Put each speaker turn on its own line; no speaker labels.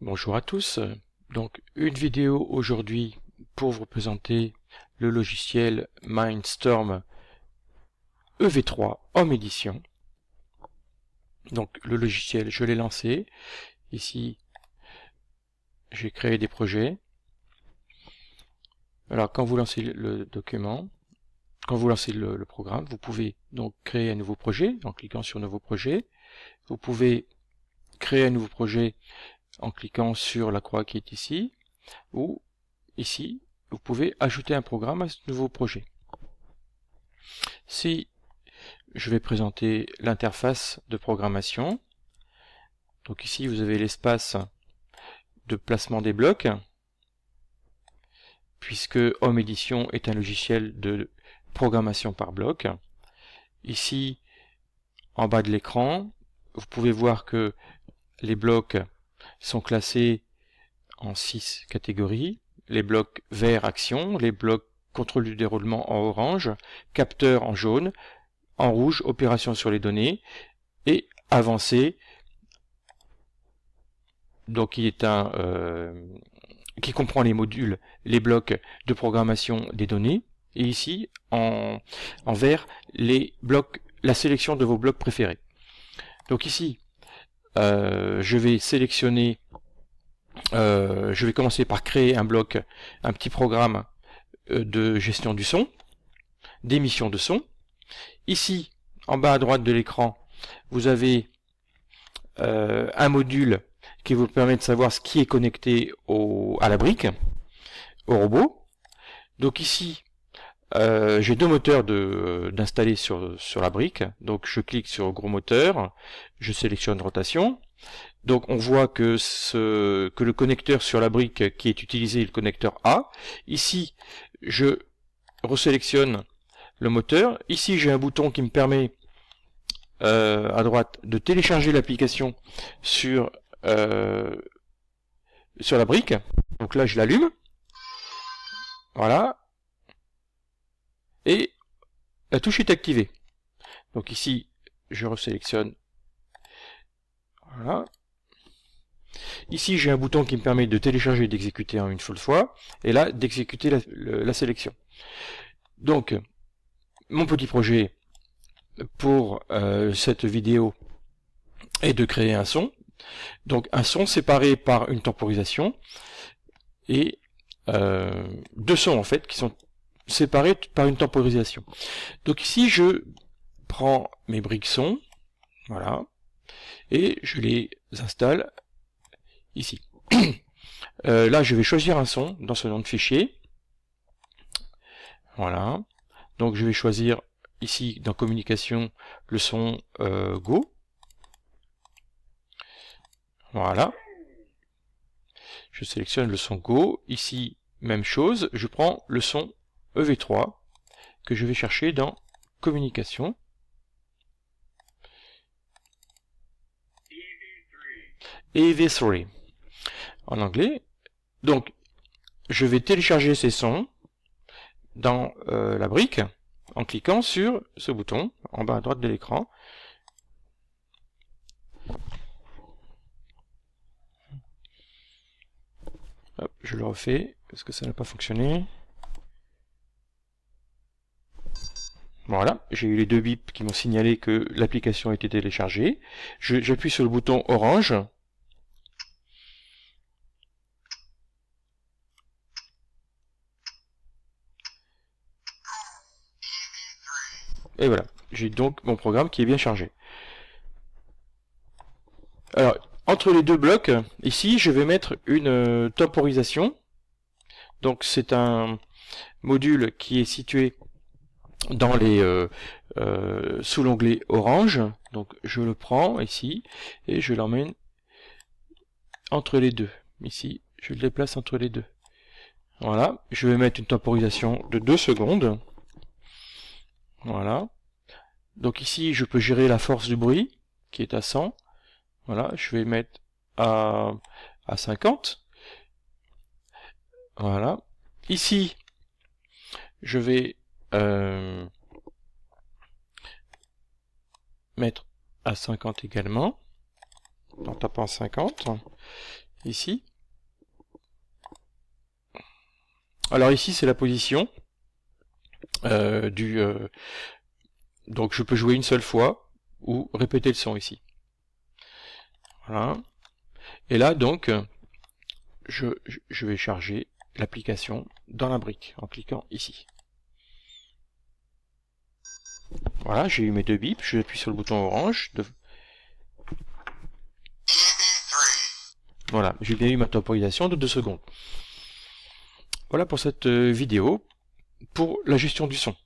Bonjour à tous, donc une vidéo aujourd'hui pour vous présenter le logiciel Mindstorm EV3 Home Edition. Donc le logiciel, je l'ai lancé, ici j'ai créé des projets. Alors quand vous lancez le document, quand vous lancez le programme, vous pouvez donc créer un nouveau projet en cliquant sur Nouveau projet. Vous pouvez créer un nouveau projet en cliquant sur la croix qui est ici, ou ici, vous pouvez ajouter un programme à ce nouveau projet. Si je vais présenter l'interface de programmation, donc ici vous avez l'espace de placement des blocs, puisque Home Edition est un logiciel de programmation par bloc. Ici, en bas de l'écran, vous pouvez voir que les blocs sont classés en 6 catégories. Les blocs verts action, les blocs contrôle du déroulement en orange, capteur en jaune, en rouge opération sur les données, et avancé, donc qui est qui comprend les modules, les blocs de programmation des données, et ici en vert les blocs, la sélection de vos blocs préférés. Donc ici je vais sélectionner, je vais commencer par créer un bloc, un petit programme de gestion du son, d'émission de son. Ici en bas à droite de l'écran vous avez un module qui vous permet de savoir ce qui est connecté à la brique, au robot. Donc ici, j'ai deux moteurs d'installer sur la brique. Donc je clique sur gros moteur, je sélectionne rotation. Donc on voit que le connecteur sur la brique qui est utilisé est le connecteur A. Ici, je resélectionne le moteur. Ici, j'ai un bouton qui me permet à droite de télécharger l'application sur la brique. Donc là je l'allume, voilà, et la touche est activée. Donc ici je resélectionne, voilà. Ici j'ai un bouton qui me permet de télécharger et d'exécuter en une seule fois, et là d'exécuter la sélection. Donc mon petit projet pour cette vidéo est de créer un son. Donc un son séparé par une temporisation, et deux sons en fait qui sont séparés par une temporisation. Donc ici je prends mes briques son, voilà, et je les installe ici. Là je vais choisir un son dans ce nom de fichier, voilà. Donc je vais choisir ici dans communication le son Go, voilà. Je sélectionne le son Go, ici même chose, je prends le son EV3 que je vais chercher dans communication, EV3 en anglais. Donc je vais télécharger ces sons dans la brique en cliquant sur ce bouton en bas à droite de l'écran. Hop, je le refais parce que ça n'a pas fonctionné. Voilà, j'ai eu les deux bips qui m'ont signalé que l'application a été téléchargée. J'appuie sur le bouton orange. Et voilà, j'ai donc mon programme qui est bien chargé. Alors, entre les deux blocs, ici, je vais mettre une temporisation. Donc, c'est un module qui est situé dans sous l'onglet orange. Donc, je le prends ici et je l'emmène entre les deux. Ici, je le déplace entre les deux. Voilà, je vais mettre une temporisation de 2 secondes. Voilà. Donc ici, je peux gérer la force du bruit, qui est à 100. Voilà, je vais mettre à 50. Voilà. Ici, je vais mettre à 50 également, en tapant 50. ici. Alors ici c'est la position donc je peux jouer une seule fois ou répéter le son ici. Voilà. Et là donc je vais charger l'application dans la brique en cliquant ici. Voilà, j'ai eu mes deux bips, je appuie sur le bouton orange. Voilà, j'ai bien eu ma temporisation de 2 secondes. Voilà pour cette vidéo pour la gestion du son.